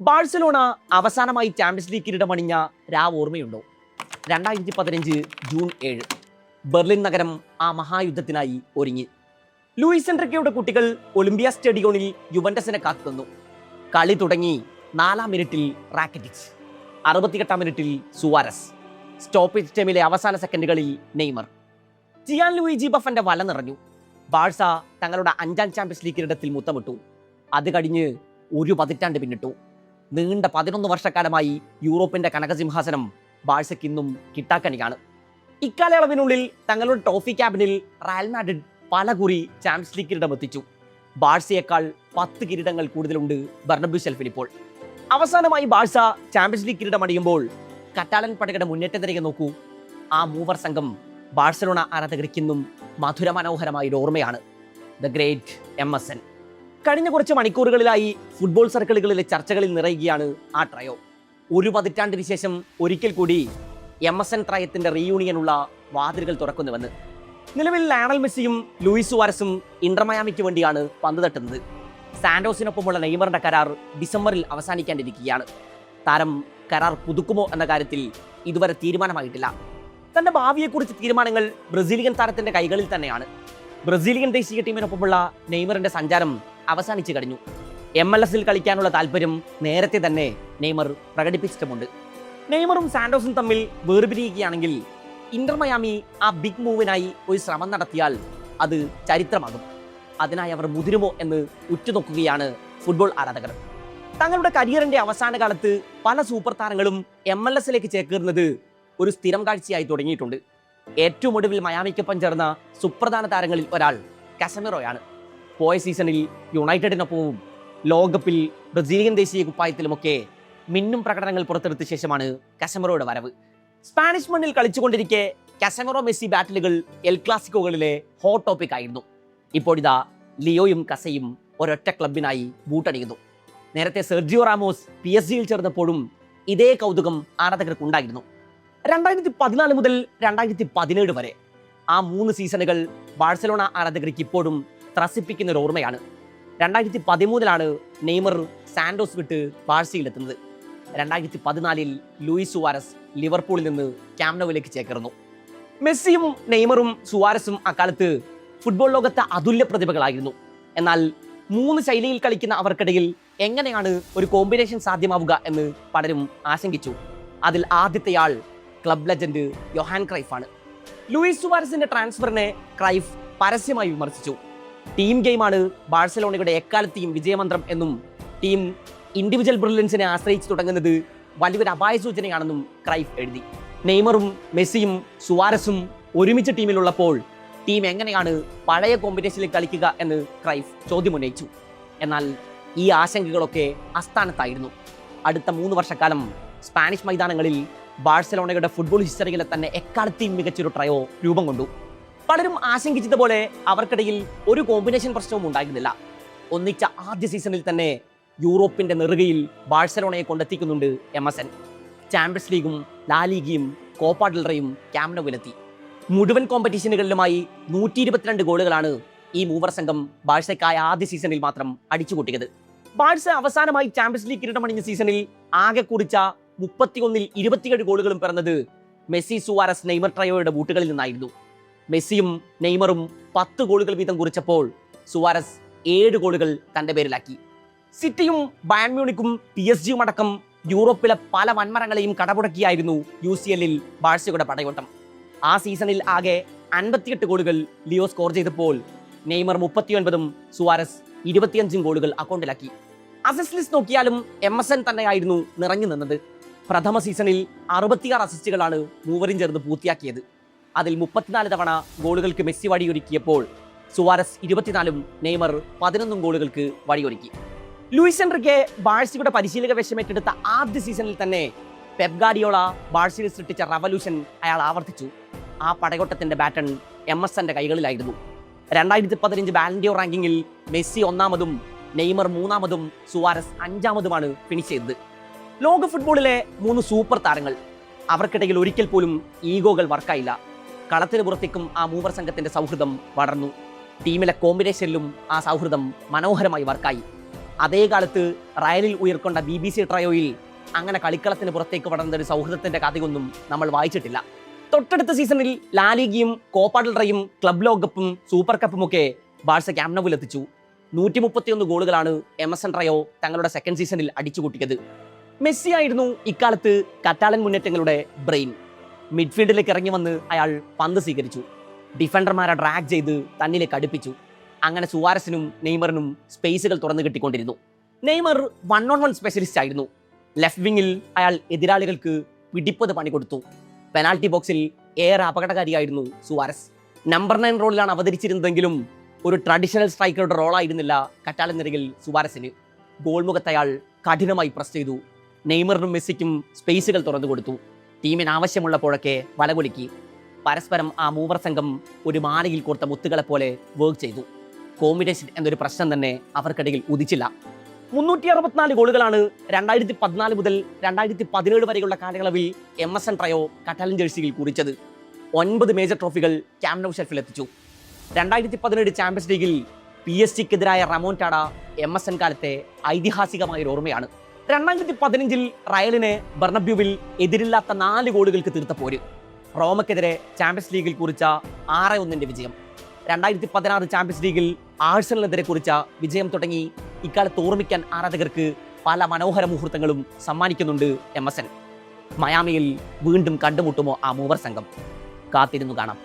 Barcelona അവസാനമായി champions league കിരീടമണിഞ്ഞ രാവ് ഓർമ്മയുണ്ടോ? 2015 ജൂൺ 7 ബെർലിൻ നഗരം ആ മഹായുദ്ധത്തിനായി ഒരുങ്ങി. ലൂയിസ് എൻറിക്കയുടെ കുട്ടികൾ ഒളിമ്പിയ സ്റ്റേഡിയോണിൽ യുവന്റസിനെ കാത്തുനിന്നു. കളി തുടങ്ങി 4-ാം മിനിറ്റിൽ റാക്കിറ്റിച്ച്, 68-ാം മിനിറ്റിൽ സുവാരസ്, സ്റ്റോപ്പേജ് ടൈമിലെ അവസാന സെക്കൻഡുകളിൽ നെയ്മർ. ജിയാൻ ലൂയിജി ബഫന്റെ വല നിറഞ്ഞു. ബാഴ്സ തങ്ങളുടെ 5ാം ചാമ്പ്യൻസ് ലീഗ് കിരീടത്തിൽ മുത്തമിട്ടു. അത് കഴിഞ്ഞ് ഒരു പതിറ്റാണ്ട് പിന്നിട്ടു. നീണ്ട 11 വർഷക്കാലമായി യൂറോപ്പിന്റെ കനകസിംഹാസനം ബാഴ്സയ്ക്ക് ഇന്നും കിട്ടാക്കനിയാണ്. ഇക്കാലയളവിനുള്ളിൽ തങ്ങളുടെ ട്രോഫി ക്യാബിനിൽ റയൽ മാഡ്രിഡ് പലകുറി ചാമ്പ്യൻസ് ലീഗ് കിരീടം എത്തിച്ചു. ബാഴ്സയേക്കാൾ 10 കിരീടങ്ങൾ കൂടുതലുണ്ട് ബെർണബ്യൂ ഷെൽഫിൽ ഇപ്പോൾ. അവസാനമായി ബാഴ്സ ചാമ്പ്യൻസ് ലീഗ് കിരീടം അണിയുമ്പോൾ കറ്റാലൻ പടയുടെ മുന്നേറ്റം തിരികെ നോക്കൂ. ആ മൂവർ സംഘം ബാഴ്സലോണ ആരാധകർക്കിന്നും മധുര മനോഹരമായ ഒരു ഓർമ്മയാണ്. The great MSN. കഴിഞ്ഞ കുറച്ച് മണിക്കൂറുകളിലായി ഫുട്ബോൾ സർക്കിളുകളിലെ ചർച്ചകളിൽ നിറയുകയാണ് ആ ട്രയോ. ഒരു പതിറ്റാണ്ടിന് ശേഷം ഒരിക്കൽ കൂടി MSN ട്രയത്തിന്റെ റീയൂണിയനുള്ള വാതിലുകൾ തുറക്കുന്നുവെന്ന്. നിലവിൽ ലയണൽ മെസ്സിയും ലൂയിസ് സുവാരസും ഇന്റർ മയാമിക്ക് വേണ്ടിയാണ് പന്ത് തട്ടുന്നത്. സാന്റോസിനൊപ്പമുള്ള നെയ്മറിന്റെ കരാർ ഡിസംബറിൽ അവസാനിക്കാനിരിക്കുകയാണ്. താരം കരാർ പുതുക്കുമോ എന്ന കാര്യത്തിൽ ഇതുവരെ തീരുമാനമായിട്ടില്ല. തന്റെ ഭാവിയെക്കുറിച്ച് തീരുമാനങ്ങൾ ബ്രസീലിയൻ താരത്തിന്റെ കൈകളിൽ തന്നെയാണ്. ബ്രസീലിയൻ ദേശീയ ടീമിനൊപ്പമുള്ള നെയ്മറിന്റെ സഞ്ചാരം അവസാനിച്ചു കഴിഞ്ഞു. MLS-ൽ കളിക്കാനുള്ള താല്പര്യം നേരത്തെ തന്നെ നെയ്മർ പ്രകടിപ്പിച്ചിട്ടുമുണ്ട്. നെയ്മറും സാന്റോസും തമ്മിൽ വേർപിരിയുകയാണെങ്കിൽ ഇന്റർ മയാമി ആ ബിഗ് മൂവിനായി ഒരു ശ്രമം നടത്തിയാൽ അത് ചരിത്രമാകും. അതിനായി അവർ മുതിരുമോ എന്ന് ഉറ്റുനോക്കുകയാണ് ഫുട്ബോൾ ആരാധകർ. തങ്ങളുടെ കരിയറിന്റെ അവസാന കാലത്ത് പല സൂപ്പർ താരങ്ങളും MLS-ലേക്ക് ചേക്കേറുന്നത് ഒരു സ്ഥിരം കാഴ്ചയായി തുടങ്ങിയിട്ടുണ്ട്. ഏറ്റവും ഒടുവിൽ മയാമിക്കൊപ്പം ചേർന്ന സുപ്രധാന താരങ്ങളിൽ ഒരാൾ കസമിറോയാണ്. പോയ സീസണിൽ യുണൈറ്റഡിനൊപ്പവും ലോകകപ്പിൽ ബ്രസീലിയൻ ദേശീയ കുപ്പായത്തിലുമൊക്കെ മിന്നും പ്രകടനങ്ങൾ പുറത്തെടുത്ത ശേഷമാണ് കസമിറോയുടെ വരവ്. സ്പാനിഷ് മണ്ണിൽ കളിച്ചുകൊണ്ടിരിക്കെ കസമിറോ മെസ്സി ബാറ്റിലുകൾ എൽ ക്ലാസിക്കോകളിലെ ഹോട്ട് ടോപ്പിക് ആയിരുന്നു. ഇപ്പോഴിതാ ലിയോയും കസയും ഒരൊറ്റ ക്ലബിനായി ബൂട്ടണിയുന്നു. നേരത്തെ സെർജിയോ റാമോസ് PSG-യിൽ ചേർന്നപ്പോഴും ഇതേ കൗതുകം ആരാധകർക്കുണ്ടായിരുന്നു. 2014 മുതൽ 2017 വരെ ആ 3 സീസണുകൾ ബാഴ്സലോണ ആരാധകർക്ക് ഇപ്പോഴും ത്രസിപ്പിക്കുന്ന ഒരു ഓർമ്മയാണ്. 2013-ലാണ് നെയ്മർ സാന്റോസ് വിട്ട് ബാഴ്സയിലെത്തുന്നത്. 2014-ൽ ലൂയിസ് സുവാരസ് ലിവർപൂളിൽ നിന്ന് ക്യാമ്പ് നൗവിലേക്ക് ചേക്കേറുന്നു. മെസ്സിയും നെയ്മറും സുവാരസും അക്കാലത്ത് ഫുട്ബോൾ ലോകത്തെ അതുല്യ പ്രതിഭകളായിരുന്നു. എന്നാൽ 3 ശൈലിയിൽ കളിക്കുന്ന അവർക്കിടയിൽ എങ്ങനെയാണ് ഒരു കോമ്പിനേഷൻ സാധ്യമാവുക എന്ന് പലരും ആശങ്കിച്ചു. അതിൽ ആദ്യത്തെയാൾ ക്ലബ് ലെജൻഡ് യോഹാൻ ക്രൈഫാണ്. ലൂയിസ് സുവാരസിന്റെ ട്രാൻസ്ഫറിനെ ക്രൈഫ് പരസ്യമായി വിമർശിച്ചു. ടീം ഗെയിമാണ് ബാഴ്സലോണയുടെ എക്കാലത്തെയും വിജയമന്ത്രം എന്നും ടീം ഇൻഡിവിജ്വൽ ബ്രില്യൻസിനെ ആശ്രയിച്ച് തുടങ്ങുന്നത് വലിയൊരു അപായ സൂചനയാണെന്നും ക്രൈഫ് എഴുതി. നെയ്മറും മെസ്സിയും സുവാരസും ഒരുമിച്ച് ടീമിലുള്ളപ്പോൾ ടീം എങ്ങനെയാണ് പഴയ കോമ്പറ്റീഷനിൽ കളിക്കുക എന്ന് ക്രൈഫ് ചോദ്യമുന്നയിച്ചു. എന്നാൽ ഈ ആശങ്കകളൊക്കെ അസ്ഥാനത്തായിരുന്നു. അടുത്ത 3 വർഷക്കാലം സ്പാനിഷ് മൈതാനങ്ങളിൽ ബാഴ്സലോണയുടെ ഫുട്ബോൾ ഹിസ്റ്ററിയിലെ തന്നെ എക്കാലത്തെയും മികച്ചൊരു ട്രയോ രൂപം കൊണ്ടു. പലരും ആശങ്കിച്ചതുപോലെ അവർക്കിടയിൽ ഒരു കോമ്പിനേഷൻ പ്രശ്നവും ഉണ്ടായിരുന്നില്ല. ഒന്നിച്ച ആദ്യ സീസണിൽ തന്നെ യൂറോപ്പിന്റെ നെറുകയിൽ ബാഴ്സലോണയെ കൊണ്ടെത്തിക്കുന്നുണ്ട് MSN. ചാമ്പ്യൻസ് ലീഗും ലാലീഗയും കോപ്പ ഡെൽ റേയും ക്യാമ്പ് നൗവിലെത്തി. മുഴുവൻ കോമ്പറ്റീഷനുകളിലുമായി 122 ഗോളുകളാണ് ഈ മൂവർ സംഘം ബാഴ്സയ്ക്കായ ആദ്യ സീസണിൽ മാത്രം അടിച്ചുകൂട്ടിയത്. ബാഴ്സ അവസാനമായി ചാമ്പ്യൻസ് ലീഗ് കിരീടമണിഞ്ഞ സീസണിൽ ആകെ കുറിച്ച 31-ൽ 27 ഗോളുകളും പിറന്നത് മെസ്സി സുവാരസ് നെയ്മർ ട്രയോയുടെ ബൂട്ടുകളിൽ നിന്നായിരുന്നു. മെസ്സിയും നെയ്മറും 10 ഗോളുകൾ വീതം കുറിച്ചപ്പോൾ സുവാരസ് 7 ഗോളുകൾ തന്റെ പേരിലാക്കി. സിറ്റിയും ബയൺ മ്യൂണിക്കും PSG-യും അടക്കം യൂറോപ്പിലെ പല വൻമരങ്ങളെയും കടപുടക്കിയായിരുന്നു UCL-ൽ ബാഴ്സയുടെ പടയോട്ടം. ആ സീസണിൽ ആകെ 58 ഗോളുകൾ ലിയോ സ്കോർ ചെയ്തപ്പോൾ നെയ്മർ 39-ഉം സുവാരസ് 25 ഗോളുകൾ അക്കൗണ്ടിലാക്കി. അസിസ്റ്റ് ലിസ്റ്റ് നോക്കിയാലും MSN തന്നെയായിരുന്നു നിറഞ്ഞു നിന്നത്. പ്രഥമ സീസണിൽ 66 അസിസ്റ്റുകളാണ് മൂവരും ചേർന്ന് പൂർത്തിയാക്കിയത്. അതിൽ 34 തവണ ഗോളുകൾക്ക് മെസ്സി വഴിയൊരുക്കിയപ്പോൾ സുവാരസ് 24-ഉം നെയ്മർ 11 ഗോളുകൾക്ക് വഴിയൊരുക്കി. ലൂയിസ് എൻറിക്കെ ബാഴ്സയുടെ പരിശീലക വേഷമേറ്റെടുത്ത ആദ്യ സീസണിൽ തന്നെ പെപ് ഗാർഡിയോള ബാഴ്സയിൽ സൃഷ്ടിച്ച റവല്യൂഷൻ അയാൾ ആവർത്തിച്ചു. ആ പടയോട്ടത്തിന്റെ ബാറ്റൺ MSN-ന്റെ കൈകളിലായിരുന്നു. 2015 ബാലൻഡിയോർ റാങ്കിങ്ങിൽ മെസ്സി 1-മതും നെയ്മർ 3-മതും സുവാരസ് 5-മതുമാണ് ഫിനിഷ് ചെയ്തത്. ലോക ഫുട്ബോളിലെ 3 സൂപ്പർ താരങ്ങൾ. അവർക്കിടയിൽ ഒരിക്കൽ പോലും ഈഗോകൾ വർക്കായില്ല. കളത്തിന് പുറത്തേക്കും ആ മൂവർ സംഘത്തിന്റെ സൗഹൃദം വളർന്നു. ടീമിലെ കോമ്പിനേഷനിലും ആ സൗഹൃദം മനോഹരമായി വർക്കായി. അതേ കാലത്ത് റയലിൽ ഉയർക്കൊണ്ട BBC ട്രയോയിൽ അങ്ങനെ കളിക്കളത്തിന് പുറത്തേക്ക് പടർന്ന ഒരു സൗഹൃദത്തിന്റെ കഥയൊന്നും നമ്മൾ വായിച്ചിട്ടില്ല. തൊട്ടടുത്ത സീസണിൽ ലാലിഗയും കോപ്പ ഡെൽ റേയും ക്ലബ് ലോകകപ്പും സൂപ്പർ കപ്പും ഒക്കെ ബാഴ്സ ക്യാമ്പ് നൗവിൽ എത്തിച്ചു. 131 ഗോളുകളാണ് MSN ട്രയോ തങ്ങളുടെ സെക്കൻഡ് സീസണിൽ അടിച്ചുകൂട്ടിയത്. മെസ്സി ആയിരുന്നു ഇക്കാലത്ത് കറ്റാലൻ മുന്നേറ്റങ്ങളുടെ ബ്രെയിൻ. മിഡ്ഫീൽഡിലേക്ക് ഇറങ്ങി വന്ന് അയാൾ പന്ത് സ്വീകരിച്ചു, ഡിഫൻഡർമാരെ ഡ്രാഗ് ചെയ്ത് തന്നിലേക്ക് അടുപ്പിച്ചു. അങ്ങനെ സുവാരസിനും നെയ്മറിനും സ്പേസുകൾ തുറന്നു കിട്ടിക്കൊണ്ടിരുന്നു. നെയ്മർ 1-on-1 സ്പെഷ്യലിസ്റ്റ് ആയിരുന്നു. ലെഫ്റ്റ് വിങ്ങിൽ അയാൾ എതിരാളികൾക്ക് പിടിപ്പത് പണി കൊടുത്തു. പെനാൽറ്റി ബോക്സിൽ ഏറെ അപകടകാരിയായിരുന്നു സുവാരസ്. നമ്പർ 9 റോളിലാണ് അവതരിച്ചിരുന്നതെങ്കിലും ഒരു ട്രഡീഷണൽ സ്ട്രൈക്കറുടെ റോളായിരുന്നില്ല കറ്റാലൻ നിരയിൽ സുവാരസിന്. ഗോൾമുഖത്ത് അയാൾ കഠിനമായി പ്രസ് ചെയ്തു. നെയ്മറിനും മെസ്സിക്കും സ്പേസുകൾ തുറന്നു കൊടുത്തു. ടീമിന് ആവശ്യമുള്ളപ്പോഴൊക്കെ വലകുലുക്കി. പരസ്പരം ആ മൂവർ സംഘം ഒരു മാലയിൽ കോർത്ത മുത്തുകളെ പോലെ വർക്ക് ചെയ്തു. കോമ്പിനേഷൻ എന്നൊരു പ്രശ്നം തന്നെ അവർക്കിടയിൽ ഉദിച്ചില്ല. 364 ഗോളുകളാണ് 2014 മുതൽ 2017 വരെയുള്ള കാലയളവിൽ MSN ട്രയോ കറ്റാലൻ ജേഴ്സിയിൽ കുറിച്ചത്. 9 മേജർ ട്രോഫികൾ ക്യാമ്പ് നൗ ഷെൽഫിൽ എത്തിച്ചു. 2017 ചാമ്പ്യൻസ് ലീഗിൽ PSG-ക്കെതിരായ റമോൺടാഡ MSN കാലത്തെ ഐതിഹാസികമായൊരു ഓർമ്മയാണ്. 2015 റയലിനെ ബെർണബ്യൂവിൽ എതിരില്ലാത്ത 4 ഗോളുകൾക്ക് തീർത്ത പോര്. റോമക്കെതിരെ ചാമ്പ്യൻസ് ലീഗിൽ കുറിച്ച 6-1 വിജയം. 2016 ചാമ്പ്യൻസ് ലീഗിൽ ആഴ്സണലിനെതിരെ കുറിച്ച വിജയം തുടങ്ങി ഇക്കാലത്ത് ഓർമ്മിക്കാൻ ആരാധകർക്ക് പല മനോഹര മുഹൂർത്തങ്ങളും സമ്മാനിക്കുന്നുണ്ട് MSN. മയാമിയിൽ വീണ്ടും കണ്ടുമുട്ടുമോ ആ മൂവർ സംഘം? കാത്തിരുന്നു കാണാം.